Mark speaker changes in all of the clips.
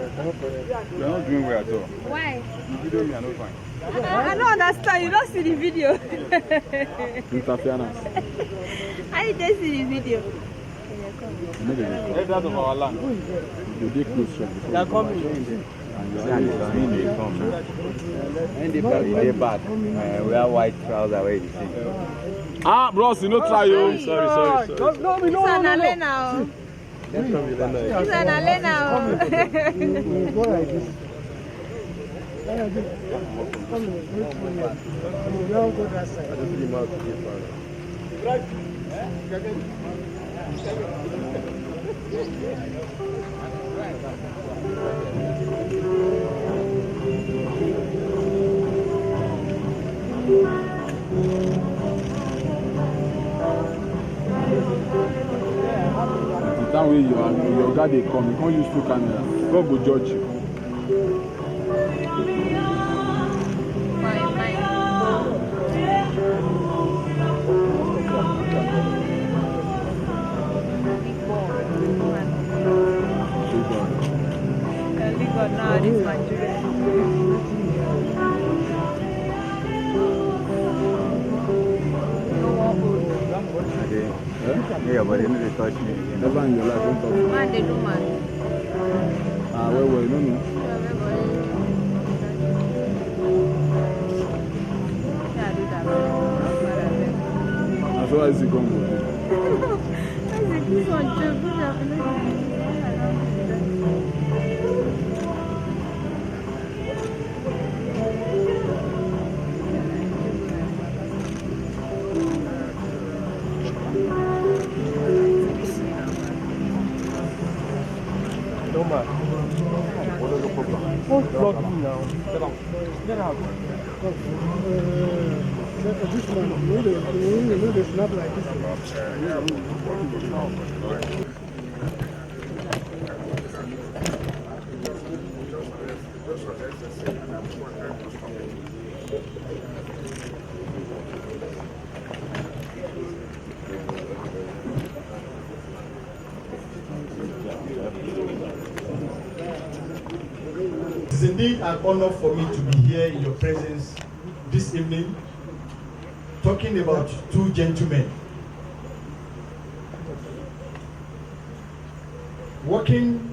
Speaker 1: You're not doing well at all.
Speaker 2: Why?
Speaker 1: You video me, I don't find.
Speaker 2: I don't understand. You don't see the video.
Speaker 1: Interference.
Speaker 2: I didn't see the video.
Speaker 1: Let's out of our land. You did close shop. They are coming. And they come. And they bad. We are white trousers where you see. Ah, bros, you know try you. Sorry.
Speaker 2: It's an Alena. It's an Alena.
Speaker 1: That way your guy they come, you can't use 2 cameras. God will judge you.
Speaker 2: Now this is my
Speaker 1: Yeah, but they need to touch me again. Never in your life, don't touch me.
Speaker 2: Man, they do man.
Speaker 1: Ah, where were you? No. As well as you come with
Speaker 2: this one joke.
Speaker 1: No man. What is the problem? Don't block me now. Get out. This one, they snap like this.
Speaker 3: It is indeed an honor for me to be here in your presence this evening, talking about 2 gentlemen. Working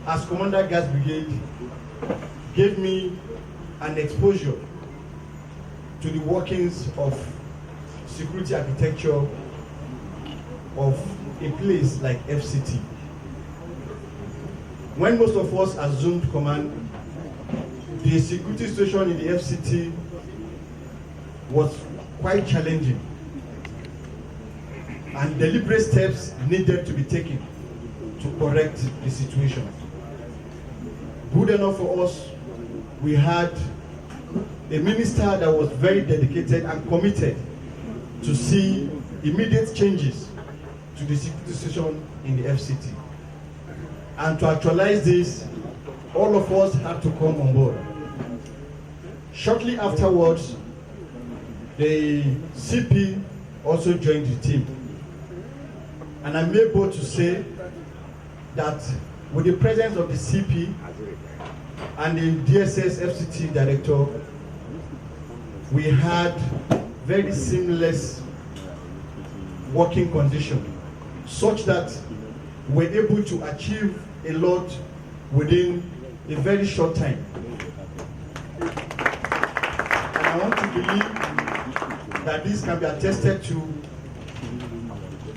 Speaker 3: as Commander Gas Brigade gave me an exposure to the workings of security architecture of a place like FCT. When most of us assumed command, the security situation in the FCT was quite challenging, and deliberate steps needed to be taken to correct the situation. Good enough for us, we had a minister that was very dedicated and committed to see immediate changes to the security situation in the FCT. And to actualize this, all of us had to come on board. Shortly afterwards, the CP also joined the team. And I'm able to say that with the presence of the CP and the DSS FCT director, we had very seamless working condition, such that we're able to achieve a lot within a very short time. And I want to believe that this can be attested to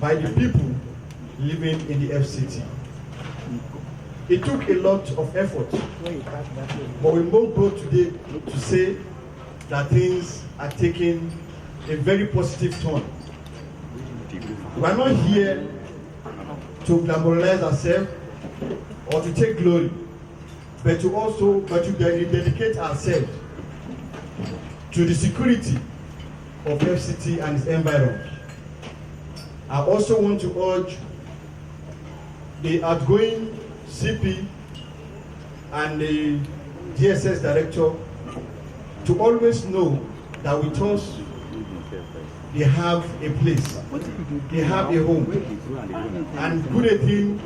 Speaker 3: by the people living in the FCT. It took a lot of effort, but we move both today to say that things are taking a very positive turn. We are not here to glamorize ourselves or to take glory, but to dedicate ourselves to the security of FCT and its environment. I also want to urge the outgoing CP and the DSS director to always know that with us, they have a place, they have a home, and good a thing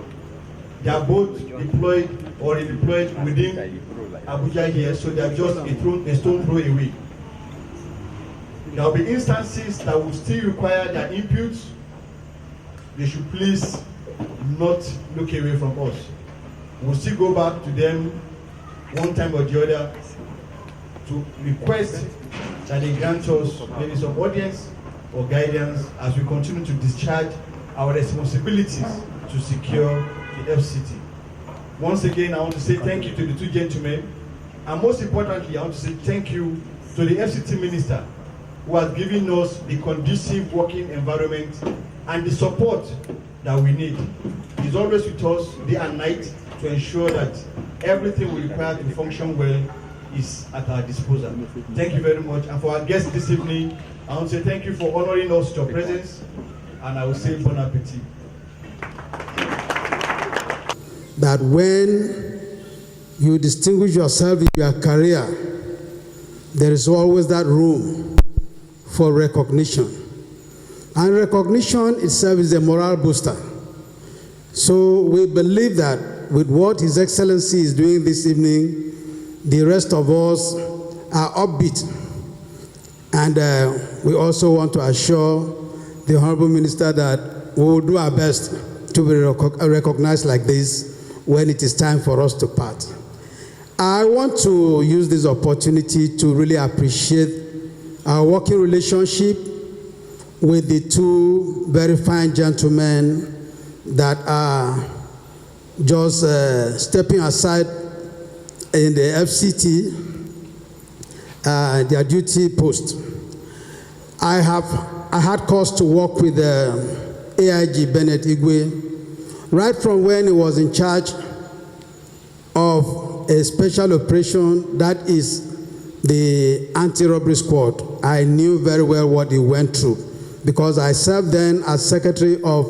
Speaker 3: They are both deployed or redeployed within Abuja here, so they are just a stone throw away. There will be instances that will still require their input. They should please not look away from us. We'll still go back to them one time or the other to request that they grant us maybe some audience or guidance as we continue to discharge our responsibilities to secure the FCT. Once again, I want to say thank you to the two gentlemen, and most importantly, I want to say thank you to the FCT Minister who has given us the conducive working environment and the support that we need. He's always with us day and night to ensure that everything we require to function well is at our disposal. Thank you very much. And for our guests this evening, I want to say thank you for honoring us with your presence, and I will say bon appetit.
Speaker 4: That when you distinguish yourself in your career, there is always that room for recognition. And recognition itself is a moral booster. So we believe that with what His Excellency is doing this evening, the rest of us are upbeat. And we also want to assure the Honorable Minister that we will do our best to be recognized like this when it is time for us to part. I want to use this opportunity to really appreciate our working relationship with the two very fine gentlemen that are just stepping aside in the FCT, their duty post. I had cause to work with AIG Benneth Igweh right from when he was in charge of a special operation that is the anti-robbery squad. I knew very well what he went through because I served then as secretary of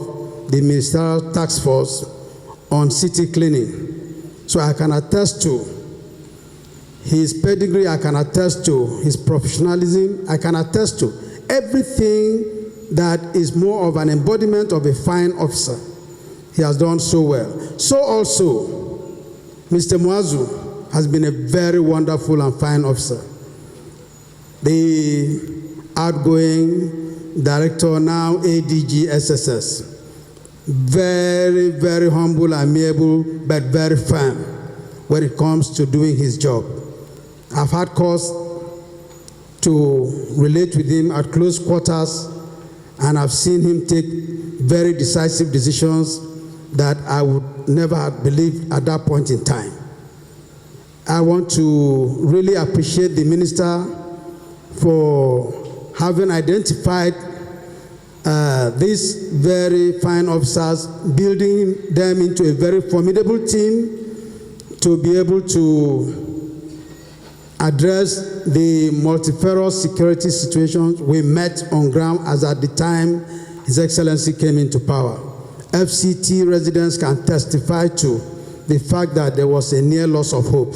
Speaker 4: the ministerial task force on city cleaning. So I can attest to his pedigree, I can attest to his professionalism, I can attest to everything that is more of an embodiment of a fine officer. He has done so well. So also, Mr. Mu'azu has been a very wonderful and fine officer. The outgoing director, now ADG SSS. Very, very humble, amiable, but very firm when it comes to doing his job. I've had cause to relate with him at close quarters, and I've seen him take very decisive decisions that I would never have believed at that point in time. I want to really appreciate the minister for having identified these very fine officers, building them into a very formidable team to be able to address the multifarious security situations we met on ground as at the time His Excellency came into power. FCT residents can testify to the fact that there was a near loss of hope.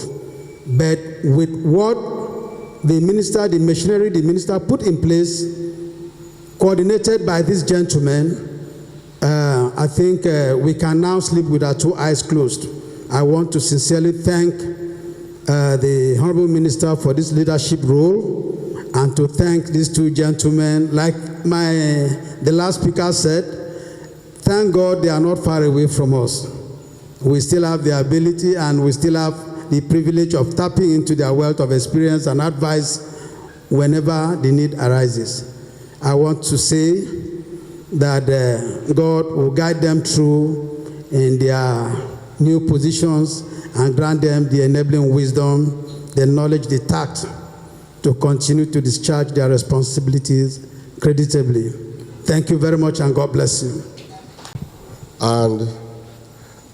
Speaker 4: But with what the minister, the machinery the minister put in place, coordinated by this gentleman, I think we can now sleep with our two eyes closed. I want to sincerely thank the Honorable Minister for this leadership role, and to thank these two gentlemen. Like the last speaker said, thank God they are not far away from us. We still have the ability and we still have the privilege of tapping into their wealth of experience and advice whenever the need arises. I want to say that God will guide them through in their new positions and grant them the enabling wisdom, the knowledge, the tact to continue to discharge their responsibilities creditably. Thank you very much, and God bless you.
Speaker 5: And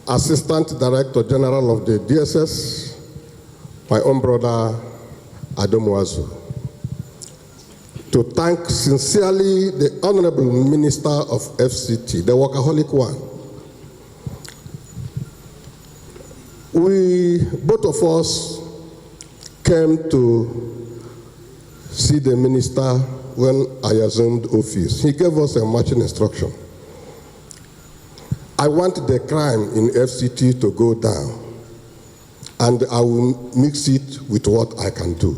Speaker 5: Assistant Director General of the DSS, my own brother, Ado Mu'azu. To thank sincerely the Honorable Minister of FCT, the workaholic one. Both of us came to see the minister when I assumed office. He gave us a marching instruction. I want the crime in FCT to go down, and I will mix it with what I can do.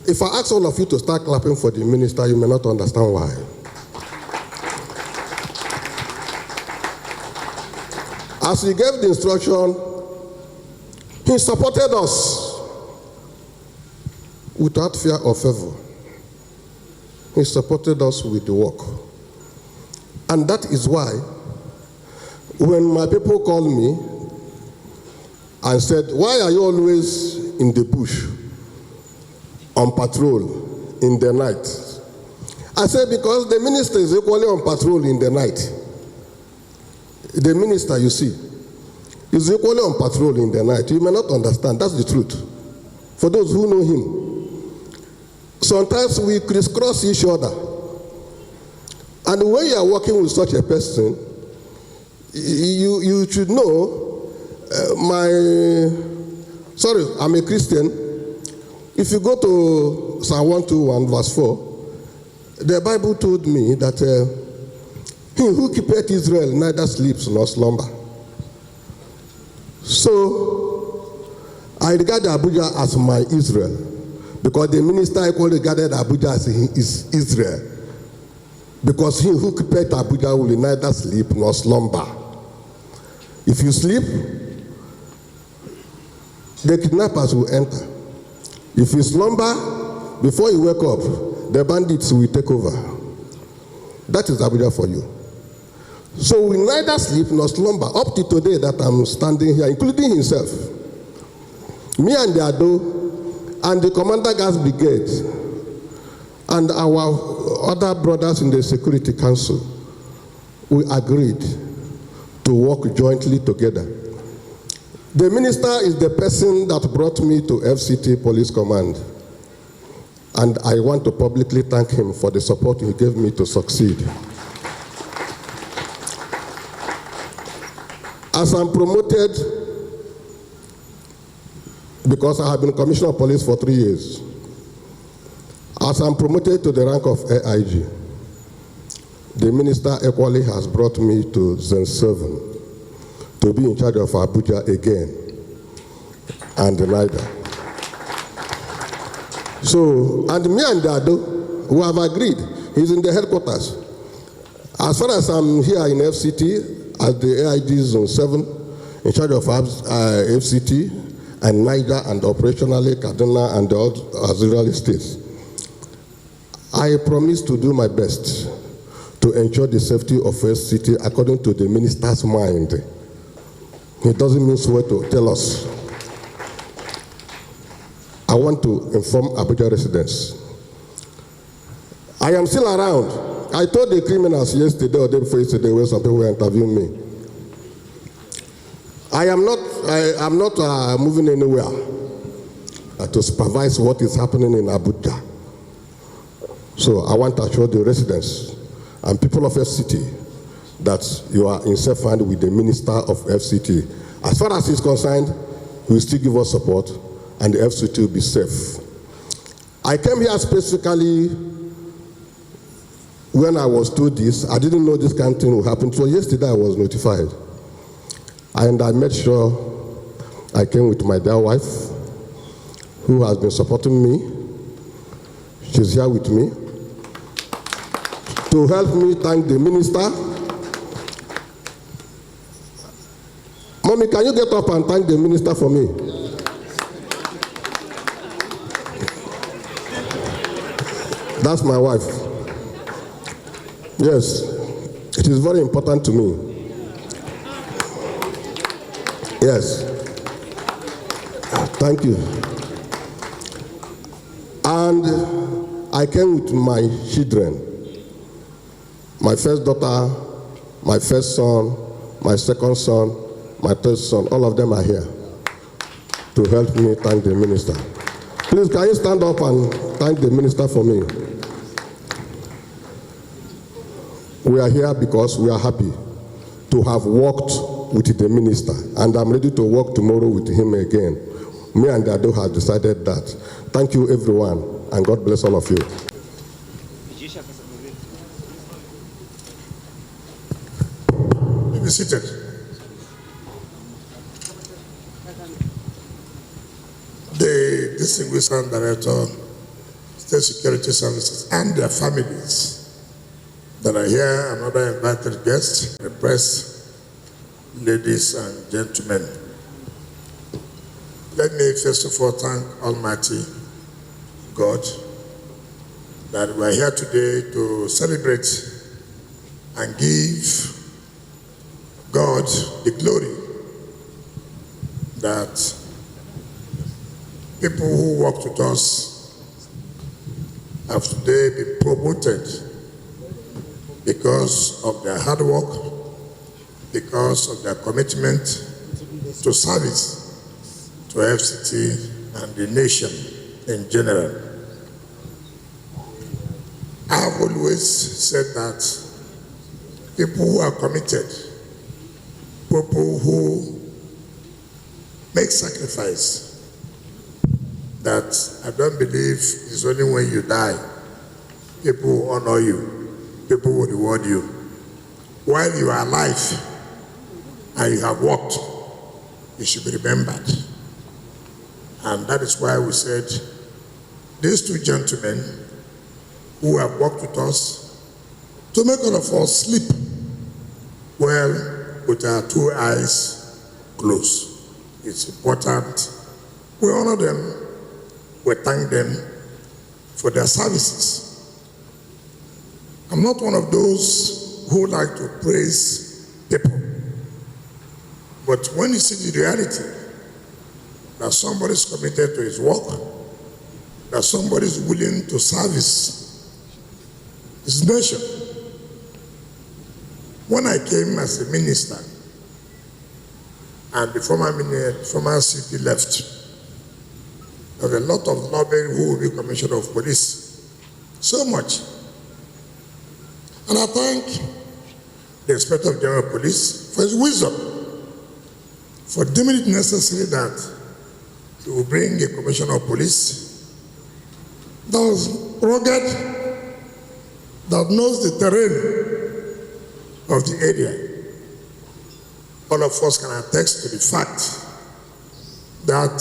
Speaker 5: If I ask all of you to start clapping for the minister, you may not understand why. As he gave the instruction, he supported us without fear or favor. He supported us with the work. And that is why, when my people called me and said, why are you always in the bush on patrol in the night? I said, because the minister is equally on patrol in the night. The minister, you see, is equally on patrol in the night. You may not understand. That's the truth. For those who know him, sometimes we crisscross each other. And when you are working with such a person, you should know, I'm a Christian. If you go to Psalm 121 verse 4, the Bible told me that he who keepeth Israel neither sleeps nor slumber. So, I regard Abuja as my Israel, because the minister equally regarded Abuja as his Israel. Because he who keepeth Abuja will neither sleep nor slumber. If you sleep, the kidnappers will enter. If you slumber, before you wake up, the bandits will take over. That is Abuja for you. So we neither sleep nor slumber up to today that I'm standing here, including himself. Me and the Ado and the Commander Gas Brigade and our other brothers in the Security Council, we agreed to work jointly together. The minister is the person that brought me to FCT Police Command, and I want to publicly thank him for the support he gave me to succeed. As I'm promoted, because I have been Commissioner of Police for 3 years, as I'm promoted to the rank of AIG, the minister equally has brought me to Zone 7 to be in charge of Abuja again and Naira. So, and me and Dado, who have agreed, he's in the headquarters. As far as I'm here in FCT, as the AIG Zone 7, in charge of FCT and Naira and operationally Kaduna and the auxiliary states, I promise to do my best to ensure the safety of FCT according to the minister's mind. He doesn't mean swear to tell us. I want to inform Abuja residents. I am still around. I told the criminals yesterday or day before yesterday when some people were interviewing me. I am not moving anywhere to supervise what is happening in Abuja. So I want to assure the residents and people of FCT that you are in safe hand with the Minister of FCT. As far as he's concerned, he will still give us support and the FCT will be safe. I came here specifically when I was told this. I didn't know this kind of thing would happen. So yesterday I was notified. And I made sure I came with my dear wife, who has been supporting me. She's here with me to help me thank the minister. Mommy, can you get up and thank the minister for me? That's my wife. Yes, it is very important to me. Yes. Thank you. And I came with my children. My first daughter, my first son, my second son, my third son, all of them are here to help me thank the minister. Please, can you stand up and thank the minister for me? We are here because we are happy to have worked with the minister, and I'm ready to work tomorrow with him again. Me and Ado have decided that. Thank you, everyone, and God bless all of you.
Speaker 6: be seated. The distinguished Director, State Security Services, and their families that are here, and other invited guests, the press, ladies and gentlemen. Let me first of all thank Almighty God that we are here today to celebrate and give God the glory that people who worked with us have today been promoted because of their hard work, because of their commitment to service to FCT and the nation in general. I have always said that people who are committed, people who make sacrifice, that I don't believe it's only when you die, people will honor you, people will reward you. While you are alive and you have worked, you should be remembered. And that is why we said, these two gentlemen who have worked with us to make all of us sleep well with our two eyes closed. It's important. We honor them. We thank them for their services. I'm not one of those who like to praise people. But when you see the reality that somebody is committed to his work, that somebody is willing to service his nation. When I came as a minister and the former CP left, there was a lot of lobbying who will be Commissioner of Police. So much. And I thank the Inspector General of Police for his wisdom, for deeming it necessary that he will bring a Commissioner of Police that was rugged, that knows the terrain of the area. All of us can attest to the fact that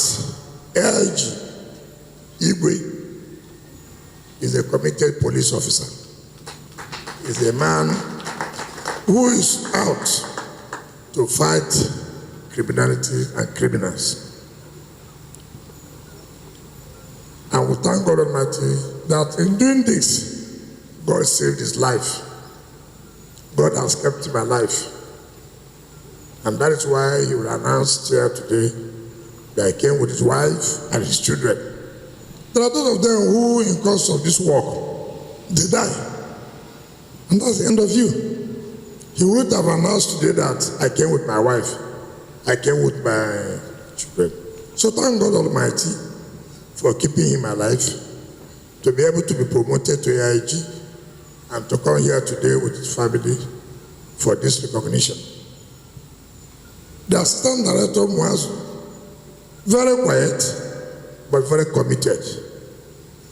Speaker 6: ADG Igweh is a committed police officer. Is a man who is out to fight criminality and criminals. And we thank God Almighty that in doing this, God saved his life. God has kept him alive. And that is why he will announce here today that he came with his wife and his children. There are those of them who, in course of this work, they die. And that's the end of you. He would have announced today that I came with my wife, I came with my children. So thank God Almighty for keeping him alive, to be able to be promoted to AIG, and to come here today with his family for this recognition. The Assistant Director Mu'azu, very quiet, but very committed.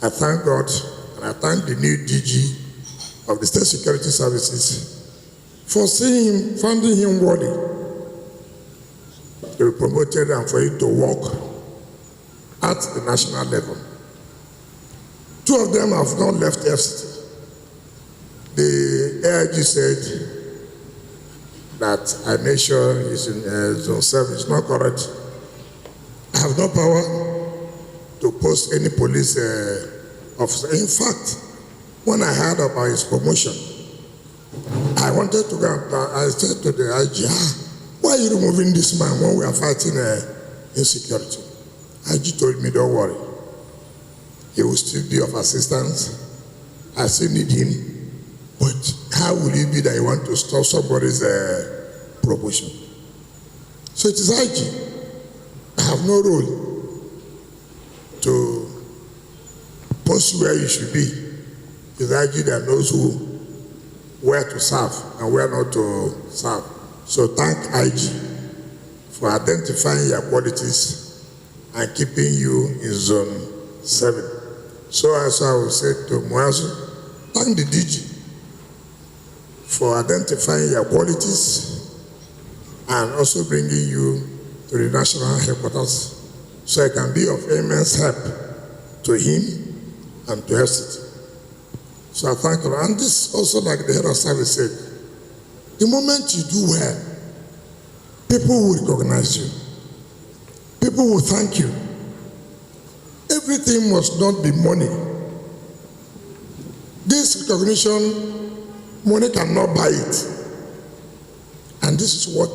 Speaker 6: I thank God, and I thank the new DG of the State Security Services for seeing him, finding him worthy to be promoted and for him to work at the national level. Two of them have not left FCT. The AIG said that I made sure he's in zone 7. It's not correct. I have no power to post any police officer. In fact, when I heard about his promotion, I wanted to go and I said to the IG, why are you removing this man when we are fighting insecurity? IG told me, don't worry. He will still be of assistance. I still need him. But how will it be that you want to stop somebody's promotion? So it is IG. I have no role to post where you should be. It is IG that knows where to serve and where not to serve. So thank IG for identifying your qualities and keeping you in zone 7. So as I will say to Mu'azu, thank the DG for identifying your qualities and also bringing you to the national headquarters so I can be of immense help to him and to FCT. So I thank you. And this also, like the head of service said, the moment you do well, people will recognize you. People will thank you. Everything must not be money. This recognition, money cannot buy it. And this is what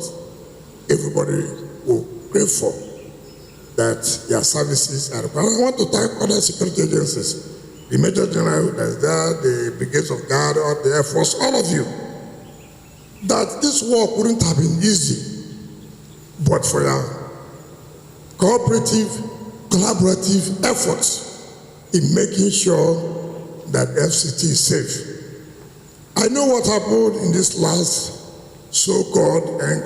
Speaker 6: everybody will crave for, that their services are required. I want to thank other security agencies, the Major General that's there, the Brigades of Guard, or the Air Force, all of you, that this work wouldn't have been easy, but for your cooperative, collaborative efforts in making sure that FCT is safe. I know what happened in this last so-called bad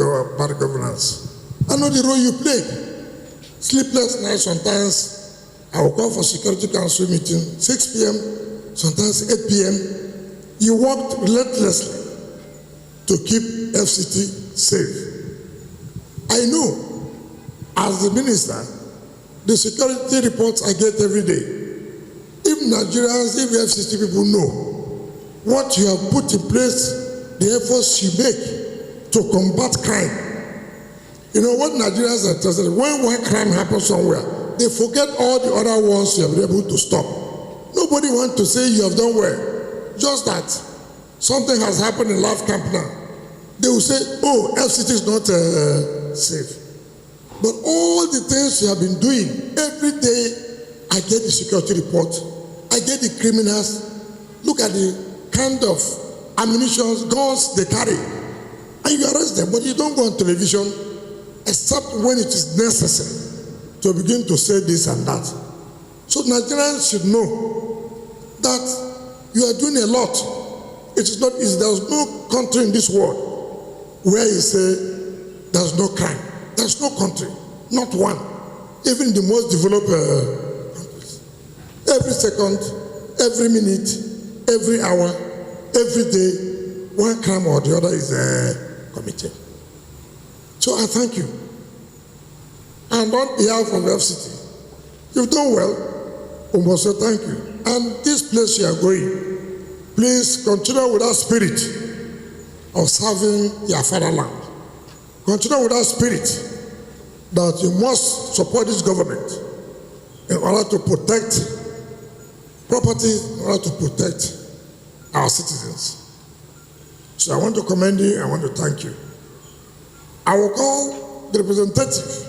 Speaker 6: governance. I know the role you played. Sleepless nights sometimes. I will call for Security Council meeting, 6 p.m., sometimes 8 p.m. You worked relentlessly to keep FCT safe. I know, as the minister, the security reports I get every day. If Nigerians, if FCT people know what you have put in place, the efforts you make to combat crime. You know what Nigerians are interested in? When one crime happens somewhere, they forget all the other ones you have been able to stop. Nobody wants to say you have done well. Just that something has happened in Life Camp now. They will say, oh, FCT is not safe. But all the things you have been doing, every day I get the security report, I get the criminals, look at the kind of ammunition, guns they carry, and you arrest them, but you don't go on television except when it is necessary to begin to say this and that. So Nigerians should know that you are doing a lot. It is not easy. There is no country in this world where you say there's no crime. There's no country, not one, even the most developed countries. Every second, every minute, every hour, every day, one crime or the other is committed. So I thank you. And on behalf of FCT, you've done well. We must say thank you. And this place you are going, please continue with that spirit of serving your fatherland. Continue with that spirit that you must support this government in order to protect property, in order to protect our citizens. So I want to commend you, I want to thank you. I will call the representative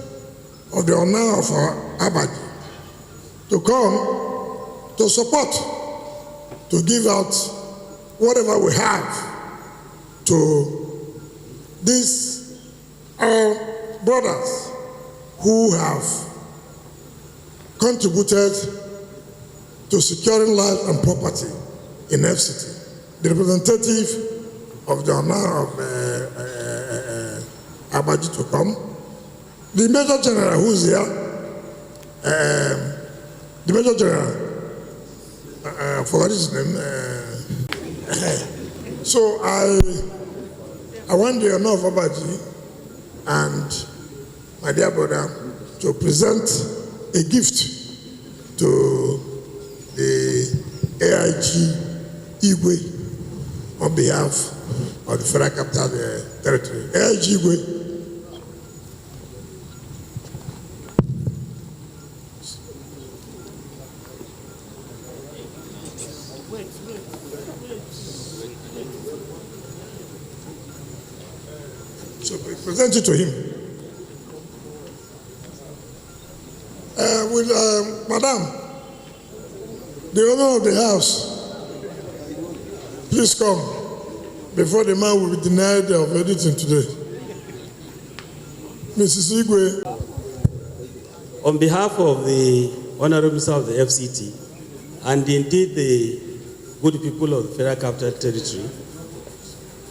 Speaker 6: of the owner of our ADG to come to support, to give out whatever we have to these our brothers who have contributed to securing life and property in FCT. The representative of the owner of ADG to come, the Major General who's here, the Major General, I forgot his name. So I want the honor of ADG and my dear brother to present a gift to the ADG Igweh on behalf of the Federal Capital Territory. ADG Igweh. So present it to him. Madam, the owner of the house, please come before the man will be denied of editing today. Mrs. Igweh.
Speaker 7: On behalf of the Honorable Minister of the FCT and indeed the good people of the Federal Capital Territory,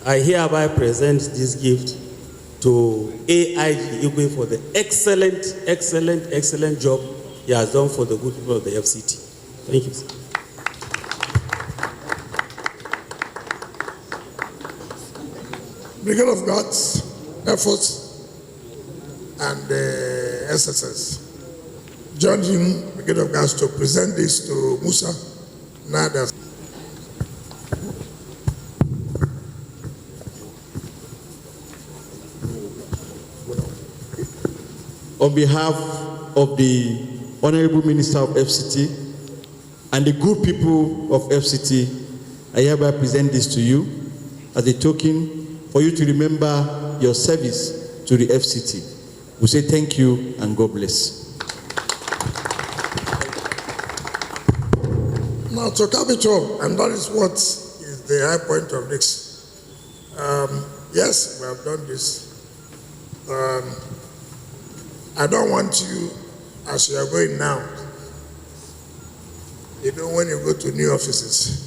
Speaker 7: I hereby present this gift to ADG Igweh for the excellent job he has done for the good people of the FCT. Thank you, sir.
Speaker 6: Brigade of Guards, efforts and the SSS. Join him, Brigade of Guards, to present this to Musa Nada.
Speaker 8: On behalf of the Honorable Minister of FCT and the good people of FCT, I hereby present this to you as a token for you to remember your service to the FCT. We say thank you and God bless.
Speaker 6: Now to cap it off, and that is what is the high point of this. Yes, we have done this. I don't want you, as you are going now, you know, when you go to new offices,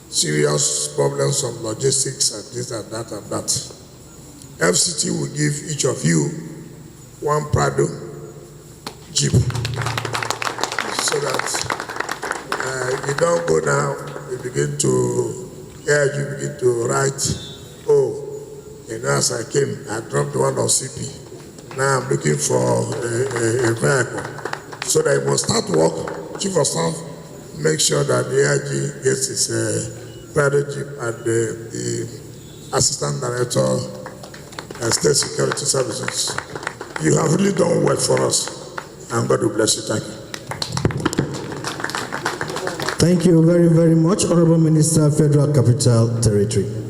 Speaker 6: serious problems of logistics and this and that and that. FCT will give each of you one Prado Jeep so that you don't go now, you begin to write, oh, you know, as I came, I dropped one of CP. Now I'm looking for a vehicle. So that you must start work, Chief of Staff, make sure that the AIG gets his private jeep and the Assistant Director State Security Services. You have really done well for us, and God will bless you. Thank you.
Speaker 9: Thank you very, very much, Honorable Minister, Federal Capital Territory.